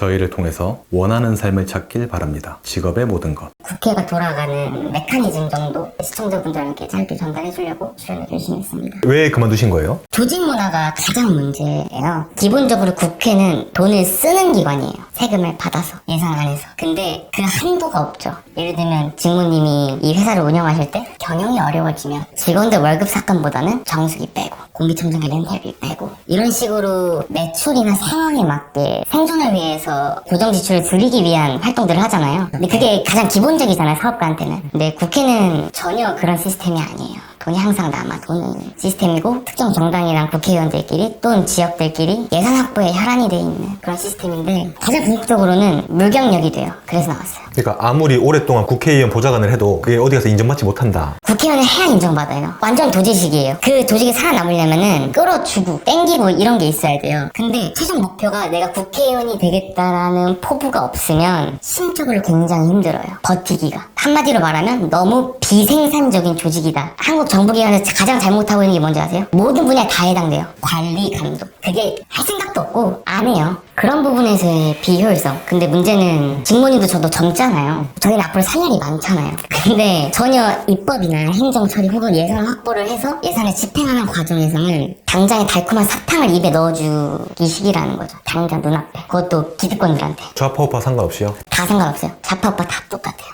저희를 통해서 원하는 삶을 찾길 바랍니다. 직업의 모든 것. 국회가 돌아가는 메커니즘 정도 시청자분들께 짧게 전달해 주려고 출연을 열심히 했습니다. 왜 그만두신 거예요? 조직 문화가 가장 문제예요. 기본적으로 국회는 돈을 쓰는 기관이에요. 세금을 받아서 예산안에서. 근데 그 한도가 없죠. 예를 들면 직무님이 이 회사를 운영하실 때 경영이 어려워지면 직원들 월급 삭감보다는 정수기 빼고 공기청정기 렌탈비 빼고 이런 식으로 매출이나 상황에 맞게 생존을 위해서 고정 지출을 줄이기 위한 활동들을 하잖아요. 근데 그게 가장 기본적이잖아요, 사업가한테는. 근데 국회는 전혀 그런 시스템이 아니에요. 돈이 항상 남아 도는 시스템이고 특정 정당이랑 국회의원들끼리 또는 지역들끼리 예산 확보에 혈안이 돼 있는 그런 시스템인데 가장 궁극적으로는 물경력이 돼요. 그래서 나왔어요. 그러니까 아무리 오랫동안 국회의원 보좌관을 해도 그게 어디 가서 인정받지 못한다. 국회의원은 해야 인정받아요. 완전 도지식이에요. 그 조직이 살아남으려면은 끌어주고 땡기고 이런 게 있어야 돼요. 근데 최종 목표가 내가 국회의원이 되겠다라는 포부가 없으면 심적으로 굉장히 힘들어요. 버티기가. 한마디로 말하면 너무 비생산적인 조직이다. 한국 정부기관에서 가장 잘못하고 있는 게 뭔지 아세요? 모든 분야에 다 해당돼요. 관리, 감독. 그게 할 생각도 없고 안 해요. 그런 부분에서의 비효율성. 근데 문제는 직무님도 저도 젊잖아요. 저희는 앞으로 살 일이 많잖아요. 근데 전혀 입법이나 행정 처리 혹은 예산 확보를 해서 예산을 집행하는 과정에서는 당장의 달콤한 사탕을 입에 넣어주기 식이라는 거죠. 당장 눈앞에. 그것도 기득권들한테. 좌파 우파 상관없이요? 다 상관없어요. 좌파 우파 다 똑같아요.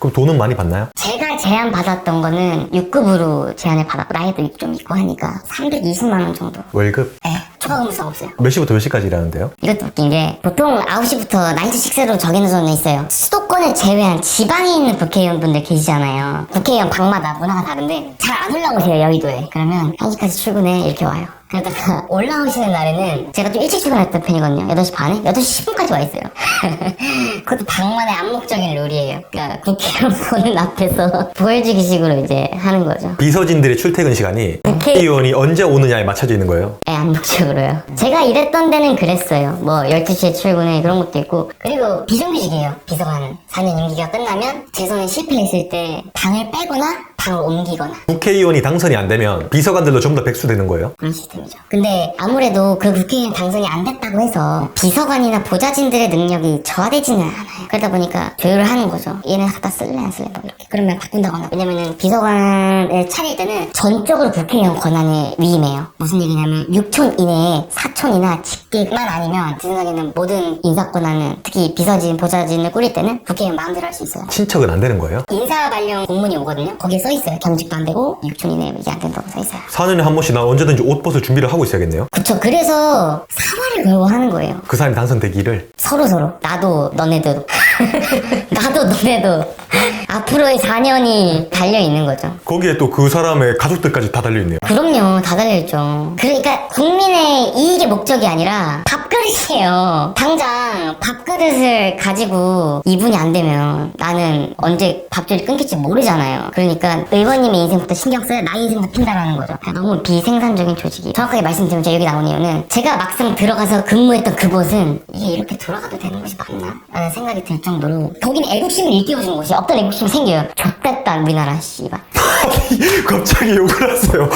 그럼 돈은 많이 받나요? 제가 제안 받았던 거는 6급으로 제안을 받았고 나이도 좀 있고 하니까 320만 원 정도. 월급? 네, 추가 근무성 없어요. 몇 시부터 몇 시까지 일하는데요? 이것도 웃긴 게 보통 9시부터 9to6로 정해놓은 있어요. 수도권을 제외한 지방에 있는 국회의원분들 계시잖아요. 국회의원 방마다 문화가 다른데 잘 안 올라오세요, 여의도에. 그러면 1시까지 출근해 이렇게 와요. 그러다가 올라오시는 날에는 제가 좀 일찍 출근했던 편이거든요. 8시 반에? 8시 10분까지 와 있어요. 그것도 방만의 암묵적인 룰이에요. 그러니까 국회의원 보는 앞에서 보여주기식으로 이제 하는 거죠. 비서진들의 출퇴근 시간이 국회의원이 언제 오느냐에 맞춰져 있는 거예요? 네, 암묵적으로요. 제가 일했던 데는 그랬어요. 뭐 12시에 출근해 그런 것도 있고. 그리고 비정규직이에요. 비서관은 4년 임기가 끝나면 재선에 실패했을 때 당을 빼거나 당을 옮기거나 국회의원이 당선이 안 되면 비서관들도 전부 다 백수되는 거예요? 그런 시스템이죠. 근데 아무래도 그 국회의원 당선이 안 됐다고 해서 비서관이나 보좌진들의 능력이 저하되지는 않아요. 그러다 보니까 조율을 하는 거죠. 얘네 갖다 쓸래 안 쓸래 뭐 이렇게. 그러면 바꾼다거나. 왜냐면은 비서관을 차릴 때는 전적으로 국회의원 권한에 위임해요. 무슨 얘기냐면 6촌 이내에 사촌이나 직계만 아니면 제 생각에는 모든 인사 권한은 특히 비서진, 보좌진을 꾸릴 때는 국회의원 마음대로 할 수 있어요. 친척은 안 되는 거예요? 인사 관련 공문이 오거든요. 거기에 써 있어요. 경직도 안 되고 6촌 이내에 이게 안 된다고 써 있어요. 4년에 한 번씩 나 언제든지 옷 벗을 준비를 하고 있어야겠네요? 그쵸. 그래서 사활을 걸고 하는 거예요. 그 사람이 당선되기를. 서로 나도 너네도 나도 너네도 앞으로의 4년이 달려있는 거죠. 거기에 또 그 사람의 가족들까지 다 달려있네요. 그럼요. 다 달려있죠. 그러니까 국민의 이익의 목적이 아니라 밥그릇이에요. 당장 밥그릇을 가지고 이분이 안 되면 나는 언제 밥줄이 끊길지 모르잖아요. 그러니까 의원님의 인생부터 신경 써야 나의 인생도 핀다라는 거죠. 그러니까 너무 비생산적인 조직이. 정확하게 말씀드리면 제가 여기 나온 이유는 제가 막상 들어가서 근무했던 그곳은 이게 이렇게 돌아가도 되는 것이 맞나? 라는 생각이 들 정도로 거기는 애국심을 일깨워주는 곳이 없던 애국심이 생겨요. 좆됐다 우리나라 씨발. 갑자기 욕을 하세요.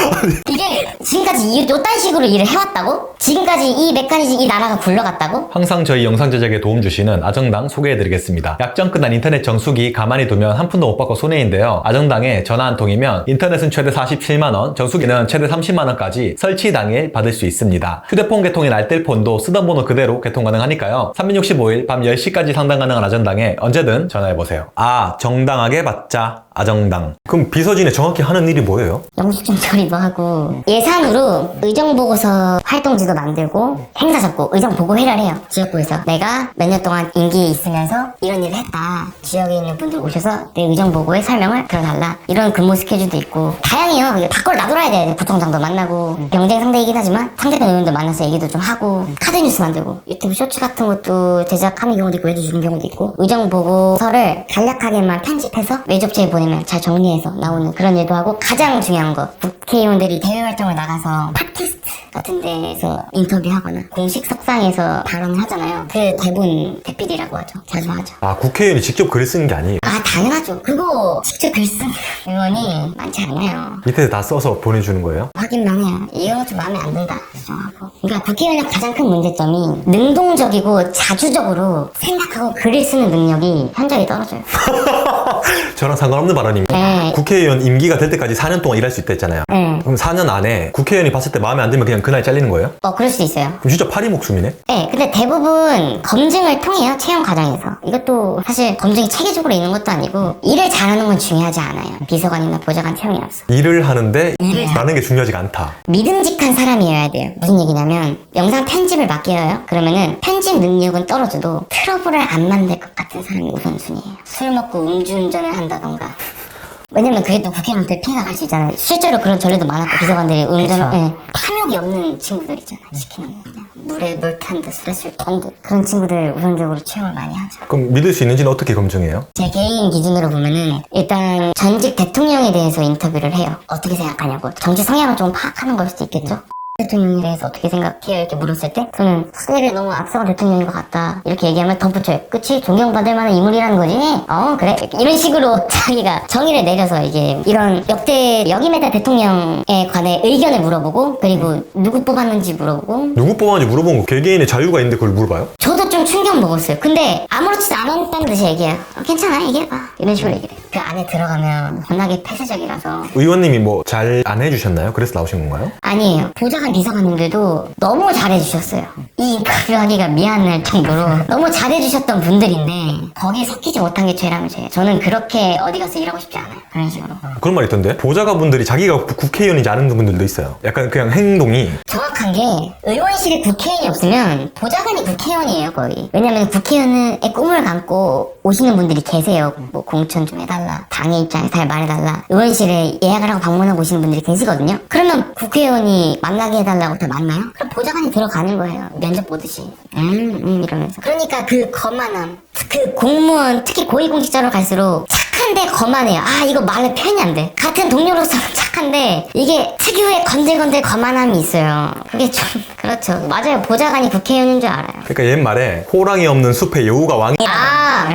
이게 지금까지 이딴 식으로 일을 해왔다고? 지금까지 이 메커니즘 이 나라가 굴러갔다고? 항상 저희 영상 제작에 도움 주시는 아정당 소개해드리겠습니다. 약정 끝난 인터넷 정수기 가만히 두면 한 푼도 못 받고 손해인데요. 아정당에 전화 한 통이면 인터넷은 최대 47만원, 정수기는 최대 30만원까지 설치 당일 받을 수 있습니다. 휴대폰 개통인 알뜰폰도 쓰던 번호 그대로 개통 가능하니까요. 365일 밤 10시까지 상담 가능한 아정당에 언제든 전화해보세요. 정당하게 받자. 아정당. 그럼 비서진이 정확히 하는 일이 뭐예요? 영수증 처리도 하고 예산으로 의정보고서 활동지도 만들고 행사 잡고 의정보고회를 해요. 지역구에서 내가 몇 년 동안 임기에 있으면서 이런 일을 했다. 지역에 있는 분들 오셔서 내 의정보고에 설명을 들어달라. 이런 근무 스케줄도 있고 다양해요. 다 걸 놔둬야 돼. 부총장도 만나고 경쟁 상대이긴 하지만 상대편 의원도 만나서 얘기도 좀 하고 카드 뉴스 만들고 유튜브 쇼츠 같은 것도 제작하는 경우도 있고 해주는 경우도 있고 의정보고서를 간략하게만 편집해서 외접체에 보내면 잘 정리해서 나오는 그런 일도 하고 가장 중요한 거 국회의원들이 대외활동을 나가서 팟캐스트 같은 데에서 인터뷰하거나 공식 석상에서 발언을 하잖아요. 그 대본 대필이라고 하죠. 자주 하죠. 국회의원이 직접 글을 쓰는 게 아니에요? 당연하죠. 그거 직접 글 쓰는 의원이 많지 않아요. 밑에 다 써서 보내주는 거예요? 확인만 해요. 이거 좀 마음에 안 든다. 수정하고. 그러니까 국회의원의 가장 큰 문제점이 능동적이고 자주적으로 생각하고 글을 쓰는 능력이 현저히 떨어져요. 저랑 상관없는 발언입니다. 네. 국회의원 임기가 될 때까지 4년 동안 일할 수 있다 했잖아요. 네. 그럼 4년 안에 국회의원이 봤을 때 마음에 안 들면 그냥 그날 잘리는 거예요? 그럴 수도 있어요. 그럼 진짜 파리 목숨이네? 네, 근데 대부분 검증을 통해요, 채용 과정에서. 이것도 사실 검증이 체계적으로 있는 것도 아니고, 일을 잘하는 건 중요하지 않아요. 비서관이나 보좌관 채용에 앞서. 일을 하는데 라는 게 중요하지가 않다. 믿음직한 사람이어야 돼요. 무슨 얘기냐면, 영상 편집을 맡겨요. 그러면은 편집 능력은 떨어져도 트러블을 안 만들 것 같은 사람이 우선순위예요. 술 먹고 음주운전을 한다던가. 왜냐면 그게 또 국회의원한테 피해가 갈 수 있잖아요. 실제로 그런 전례도 많았고, 비서관들이 운전을, 예, 탐욕이 없는 친구들 있잖아요. 시키는 거. 그냥 물에 물 탄 듯, 스트레스를 턴 듯. 그런 친구들 우선적으로 채용을 많이 하죠. 그럼 믿을 수 있는지는 어떻게 검증해요? 제 개인 기준으로 보면은 일단 전직 대통령에 대해서 인터뷰를 해요. 어떻게 생각하냐고. 정치 성향을 좀 파악하는 걸 수도 있겠죠? 대통령에 대해서 어떻게 생각해요? 이렇게 물었을 때 저는 사회를 너무 앞서간 대통령인 것 같다. 이렇게 얘기하면 덧붙여요. 그치? 존경받을 만한 인물이라는 거지? 그래? 이런 식으로 자기가 정의를 내려서 이게 이런 역대 역임했던 대통령에 관해 의견을 물어보고 그리고 누구 뽑았는지 물어보고 누구 뽑았는지 물어본 거 개개인의 자유가 있는데 그걸 물어봐요? 저도 좀 충격 먹었어요. 근데 아무렇지도 않았다는 듯이 얘기해요. 괜찮아, 얘기해봐. 이런 식으로 얘기해요. 그 안에 들어가면 워낙에 폐쇄적이라서. 의원님이 뭐 잘 안 해주셨나요? 그래서 나오신 건가요? 아니에요. 보좌관 비서관님들도 너무 잘해주셨어요. 이 인터뷰를 하기가 미안할 정도로 너무 잘해주셨던 분들인데 거기에 섞이지 못한 게 죄라면 죄예요. 저는 그렇게 어디 가서 일하고 싶지 않아요. 그런 식으로. 그런 말 있던데? 보좌관분들이 자기가 국회의원인지 아는 분들도 있어요. 약간 그냥 행동이 정확한 게 의원실에 국회의원이 없으면 보좌관이 국회의원이에요 거의. 왜냐면 국회의원의 꿈을 감고 오시는 분들이 계세요. 뭐 공천 좀 해달라, 당의 입장에 잘 말해달라, 의원실에 예약을 하고 방문하고 오시는 분들이 계시거든요. 그러면 국회의원이 만나게 해달라고 다 만나요? 그럼 보좌관이 들어가는 거예요. 면접 보듯이 이러면서. 그러니까 그 거만함, 그 공무원 특히 고위공직자로 갈수록 착한데 거만해요. 이거 말로 표현이 안 돼. 같은 동료로서는 착한데 이게 특유의 건들건들 거만함이 있어요. 그게 좀 그렇죠. 맞아요. 보좌관이 국회의원인 줄 알아요. 그러니까 옛말에 호랑이 없는 숲에 여우가 왕이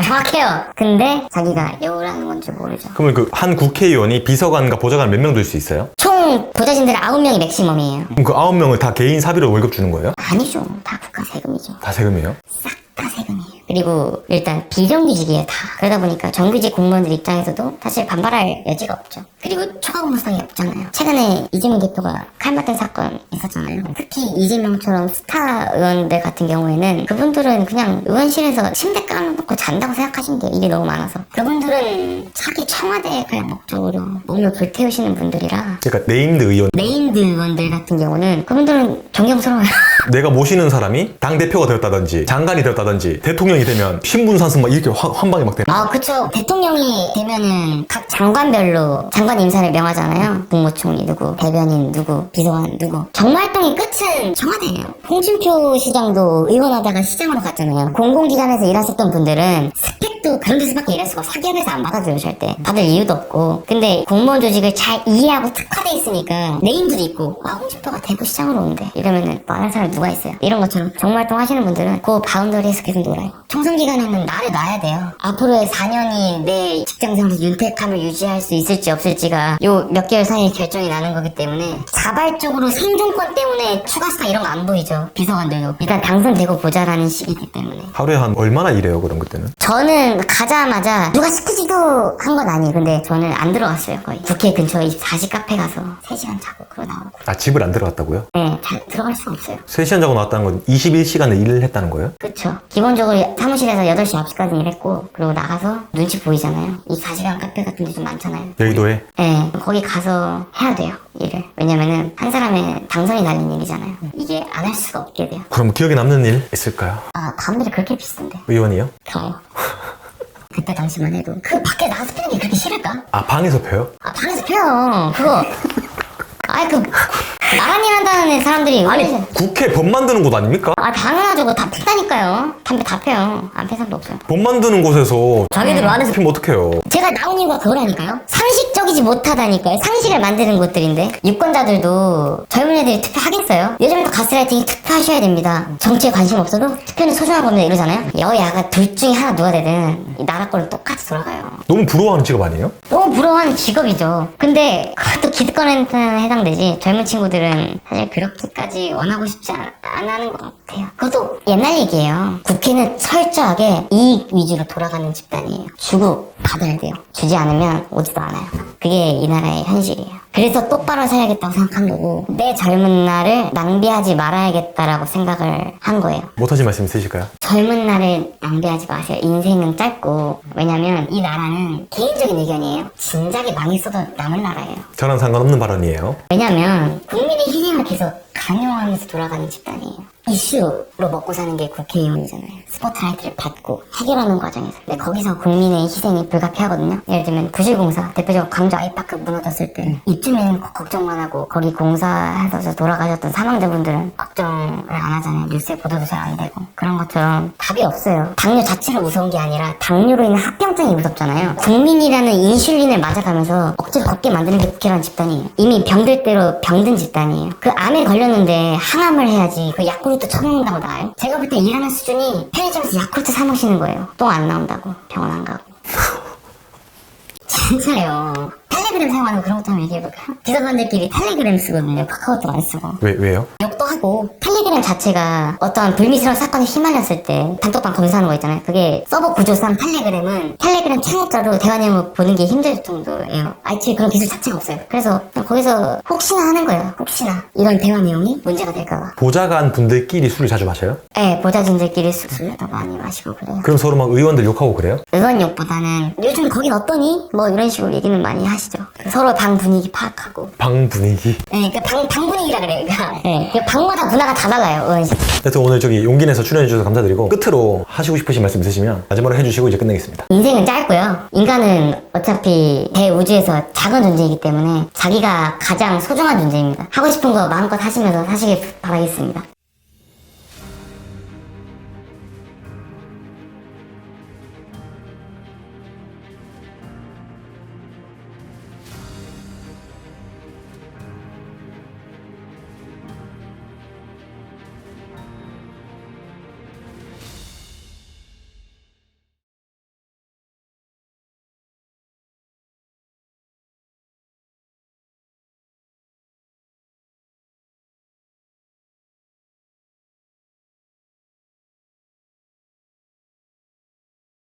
정확해요. 근데 자기가 여우라는 건지 모르죠. 그러면 그 한 국회의원이 비서관과 보좌관 몇 명 될 수 있어요? 총 보좌진들 9명이 맥시멈이에요. 그럼 그 9명을 다 개인 사비로 월급 주는 거예요? 아니죠. 다 국가 세금이죠. 다 세금이에요? 다 세금이에요. 그리고 일단 비정규직이에요 다. 그러다 보니까 정규직 공무원들 입장에서도 사실 반발할 여지가 없죠. 그리고 초과 근무상이 없잖아요. 최근에 이재명 대표가 칼 맞은 사건 있었잖아요. 특히 이재명처럼 스타 의원들 같은 경우에는 그분들은 그냥 의원실에서 침대 깔아놓고 잔다고 생각하시면 돼요. 일이 너무 많아서. 그분들은 자기 청와대에 갈 목적으로 몸을 불태우시는 분들이라. 그러니까 네임드 의원 네임드 의원들 같은 경우는 그분들은 존경스러워요. 내가 모시는 사람이 당대표가 되었다든지 장관이 되었다든지 대통령이 되면 신분상승 막 이렇게 한 방에 막 되는 그쵸. 대통령이 되면은 각 장관별로 장관 임사를 명하잖아요. 국무총리 누구, 대변인 누구, 비서관 누구. 정활동의 끝은 청와대예요. 홍준표 시장도 의원하다가 시장으로 갔잖아요. 공공기관에서 일하셨던 분들은 스펙도 그런 데서밖에 일할 수가 없어. 사기업에서 안 받아줘요 절대. 받을 이유도 없고. 근데 공무원 조직을 잘 이해하고 특화돼 있으니까 네임들도 있고 홍준표가 대구시장으로 온대. 이러면은 말할 사람 누가 있어요. 이런 것처럼 정활동 하시는 분들은 그 바운더리에서 계속 놀아요. 총선 기간에는 나를 놔야 돼요. 앞으로의 4년이 내 직장생활에서 윤택함을 유지할 수 있을지 없을지가 요 몇 개월 사이에 결정이 나는 거기 때문에 자발적으로 생존권 때문에 추가 수당 이런 거 안 보이죠. 비서관들도 일단 당선되고 보자라는 시기이기 때문에. 하루에 한 얼마나 일해요 그럼 그때는? 저는 가자마자 누가 시키지도 한 건 아니에요. 근데 저는 안 들어갔어요 거의. 국회 근처에 24시 카페 가서 3시간 자고 그러고 나오고. 아 집을 안 들어갔다고요? 네, 잘 들어갈 수가 없어요. 3시간 자고 나왔다는 건 21시간을 일을 했다는 거예요? 그쵸. 기본적으로 사무실에서 8시, 9시까지 일했고, 그리고 나가서 눈치 보이잖아요. 이 4시간 카페 같은 데 좀 많잖아요. 여의도에? 네, 거기 가서 해야 돼요, 일을. 왜냐면은, 한 사람의 당선이 달린 일이잖아요. 이게 안 할 수가 없게 돼요. 그럼 기억에 남는 일 있을까요? 다음들이 그렇게 비슷한데. 의원이요? 저요. 그때 당시만 해도. 그 밖에 나가서 피는 게 그렇게 싫을까? 아 방에서 펴요? 방에서 펴요. 그거. 나만 일 한다는 사람들이 아니 국회 법 만드는 곳 아닙니까? 아 당연하죠. 그거 다 폈다니까요. 담배 다 펴요. 안 핀 사람도 없어요. 법 만드는 곳에서 자기들 안에서 피면 어떡해요? 제가 나온 이유가 그거라니까요. 상식적이지 못하다니까요. 상식을 만드는 곳들인데 유권자들도 젊은 애들이 투표하겠어요? 요즘도 가스라이팅이 투표하셔야 됩니다. 정치에 관심 없어도 투표는 소중한 겁니다 이러잖아요. 여야가 둘 중에 하나 누가 되든 이 나라 꼴은 똑같이 돌아가요. 너무 부러워하는 직업 아니에요? 너무 부러워하는 직업이죠. 근데 그것도 기득권한테는 해당되지 젊은 친구들은 사실 그렇게까지 원하고 싶지 안 하는 것 같아요. 그것도 옛날 얘기예요. 국회는 철저하게 이익 위주로 돌아가는 집단이에요. 주고 받아야 돼요. 주지 않으면 오지도 않아요. 그게 이 나라의 현실이에요. 그래서 똑바로 살아야겠다고 생각한 거고 내 젊은 날을 낭비하지 말아야겠다라고 생각을 한 거예요. 못하신 말씀 있으실까요? 젊은 날을 낭비하지 마세요. 인생은 짧고 왜냐면 이 나라는 개인적인 의견이에요. 진작에 망했어도 남은 나라예요. 저랑 상관없는 발언이에요. 왜냐면 국민의 희생을 계속 강요하면서 돌아가는 집단이에요. 이슈로 먹고 사는 게 국회의원이잖아요. 스포트라이트를 받고 해결하는 과정에서. 근데 거기서 국민의 희생이 불가피하거든요. 예를 들면 부실공사, 대표적으로 광주 아이파크 무너졌을 때 입주민 걱정만 하고 거기 공사해서 돌아가셨던 사망자분들은 걱정을 안 하잖아요. 뉴스에 보도도 잘 안 되고. 그런 것처럼 답이 없어요. 당뇨 자체가 무서운 게 아니라 당뇨로 인한 합병증이 무섭잖아요. 국민이라는 인슐린을 맞아가면서 억지로 걷게 만드는 게 국회라는 집단이에요. 이미 병들 대로 병든 집단이에요. 그 암에 걸렸는데 항암을 해야지 그 야쿠르트 처먹는다고 나아요? 제가 볼 때 일하는 수준이 편의점에서 야쿠르트 사 마시는 거예요. 똥 안 나온다고 병원 안 가고. 진짜요. 텔레그램 사용하는 그런 것도 한번 얘기해볼까요? 기사관들끼리 텔레그램 쓰거든요. 카카오톡 안 쓰고. 왜요? 욕도 하고 텔레그램 자체가 어떤 불미스러운 사건에 휘말렸을 때 단톡방 검사하는 거 있잖아요. 그게 서버 구조상 텔레그램은 텔레그램 창업자도 대화 내용을 보는 게 힘들 정도예요. IT 그런 기술 자체가 없어요. 그래서 그냥 거기서 혹시나 하는 거예요. 혹시나 이런 대화 내용이 문제가 될까봐. 보좌관 분들끼리 술을 자주 마셔요? 네, 보좌진들끼리 술도 많이 마시고 그래요. 그럼 서로 막 의원들 욕하고 그래요? 의원 욕보다는 요즘 거긴 어떠니? 뭐 이런 식으로 얘기는 많이 하시죠. 서로 방 분위기 파악하고. 방 분위기? 네, 방 분위기라 그래요. 그러니까 네, 그 방마다 문화가 다 달라요. 의원실. 하여튼 오늘 저기 용기 내서 출연해주셔서 감사드리고 끝으로 하시고 싶으신 말씀 있으시면 마지막으로 해주시고 이제 끝내겠습니다. 인생은 짧고요. 인간은 어차피 대우주에서 작은 존재이기 때문에 자기가 가장 소중한 존재입니다. 하고 싶은 거 마음껏 하시면서 사시길 바라겠습니다.